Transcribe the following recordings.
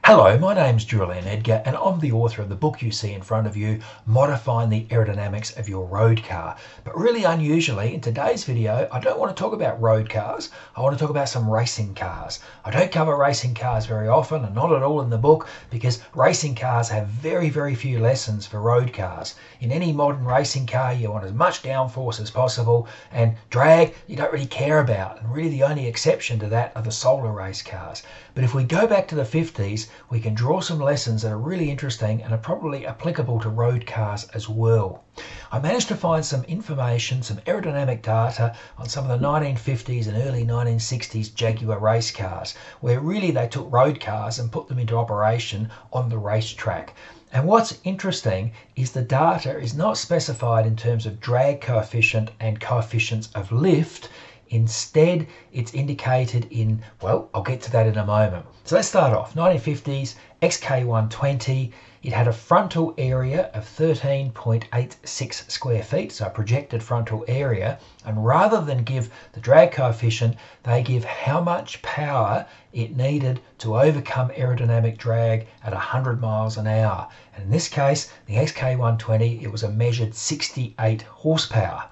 Hello, my name's Julian Edgar and I'm the author of the book you see in front of you, Modifying the Aerodynamics of Your Road Car. But really unusually, in today's video, I don't want to talk about road cars, I want to talk about some racing cars. I don't cover racing cars very often and not at all in the book because racing cars have very few lessons for road cars. In any modern racing car, you want as much downforce as possible, and drag you don't really care about, and really the only exception to that are the solar race cars. But if we go back to the 50s, we can draw some lessons that are really interesting and are probably applicable to road cars as well. I managed to find some information, some aerodynamic data on some of the 1950s and early 1960s Jaguar race cars, where really they took road cars and put them into operation on the racetrack. And what's interesting is the data is not specified in terms of drag coefficient and coefficients of lift. Instead, it's indicated in, well, I'll get to that in a moment. So let's start off. 1950s XK120. It had a frontal area of 13.86 square feet, so a projected frontal area. And rather than give the drag coefficient, they give how much power it needed to overcome aerodynamic drag at 100 miles an hour. And in this case, the XK120, it was a measured 68 horsepower.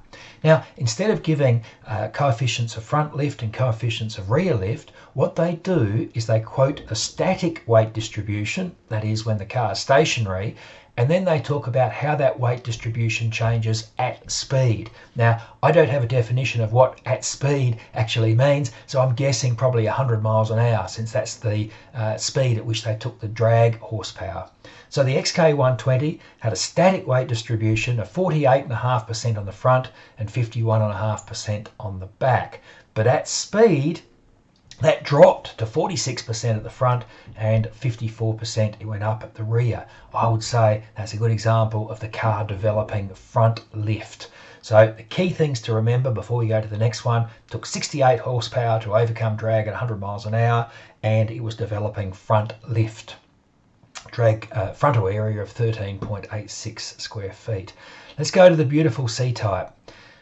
Now, instead of giving coefficients of front lift and coefficients of rear lift, what they do is they quote the static weight distribution, that is when the car is stationary, and then they talk about how that weight distribution changes at speed. Now, I don't have a definition of what at speed actually means, so I'm guessing probably 100 miles an hour, since that's the speed at which they took the drag horsepower. So the XK120 had a static weight distribution of 48.5% on the front and 51.5% on the back. But at speed, that dropped to 46% at the front and 54% it went up at the rear. I would say that's a good example of the car developing front lift. So the key things to remember before we go to the next one: took 68 horsepower to overcome drag at 100 miles an hour, and it was developing front lift. Drag frontal area of 13.86 square feet. Let's go to the beautiful C-type.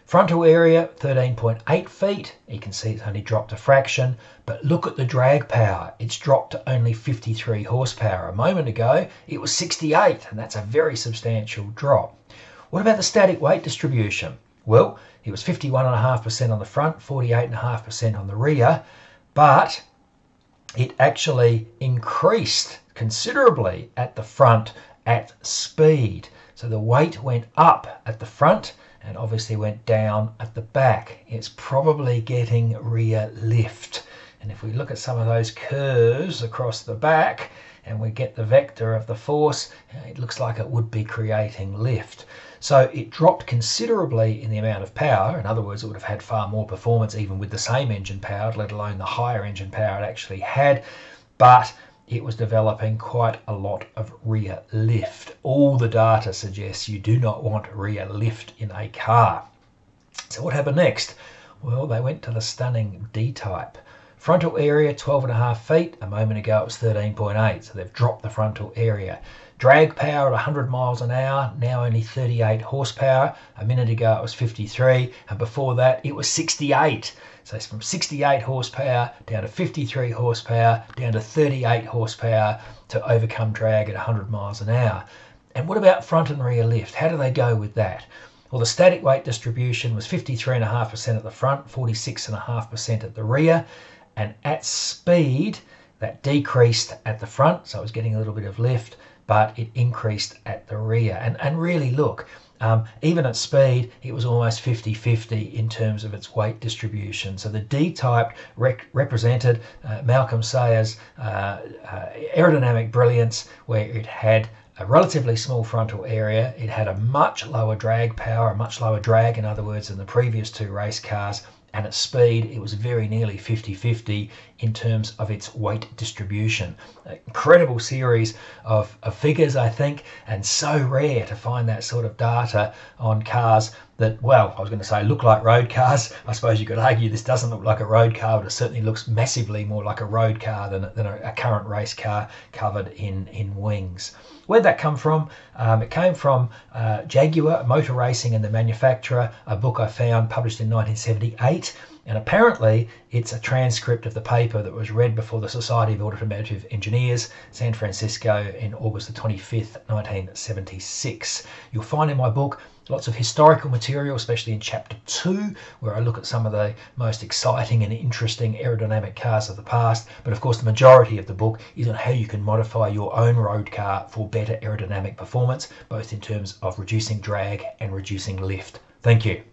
Frontal area 13.8 feet. You can see it's only dropped a fraction, but look at the drag power. It's dropped to only 53 horsepower. A moment ago it was 68, and that's a very substantial drop. What about the static weight distribution? Well, it was 51.5% on the front, 48.5% on the rear, but it actually increased considerably at the front at speed. So the weight went up at the front and obviously went down at the back. It's probably getting rear lift. And if we look at some of those curves across the back and we get the vector of the force, it looks like it would be creating lift. So it dropped considerably in the amount of power. In other words, it would have had far more performance even with the same engine power, let alone the higher engine power it actually had. But it was developing quite a lot of rear lift. All the data suggests you do not want rear lift in a car. So what happened next? Well, they went to the stunning D-type. Frontal area 12.5 feet. A moment ago it was 13.8, so they've dropped the frontal area. Drag power at 100 miles an hour, now only 38 horsepower. A minute ago it was 53, and before that it was 68. So it's from 68 horsepower down to 53 horsepower, down to 38 horsepower to overcome drag at 100 miles an hour. And what about front and rear lift? How do they go with that? Well, the static weight distribution was 53.5% at the front, 46.5% at the rear. And at speed, that decreased at the front, so it was getting a little bit of lift, but it increased at the rear. And really look, even at speed, it was almost 50-50 in terms of its weight distribution. So the D-type represented Malcolm Sayers' aerodynamic brilliance, where it had a relatively small frontal area, it had a much lower drag power, a much lower drag, in other words, than the previous two race cars, and at speed it was very nearly 50-50 in terms of its weight distribution. An incredible series of figures, I think, and so rare to find that sort of data on cars that, well, I was going to say look like road cars. I suppose you could argue this doesn't look like a road car, but it certainly looks massively more like a road car than a current race car covered in wings. Where'd that come from? It came from Jaguar Motor Racing and the Manufacturer, a book I found published in 1978. And apparently it's a transcript of the paper that was read before the Society of Automotive Engineers, San Francisco, in August the 25th, 1976. You'll find in my book lots of historical material, especially in chapter 2, where I look at some of the most exciting and interesting aerodynamic cars of the past. But of course, the majority of the book is on how you can modify your own road car for better aerodynamic performance, both in terms of reducing drag and reducing lift. Thank you.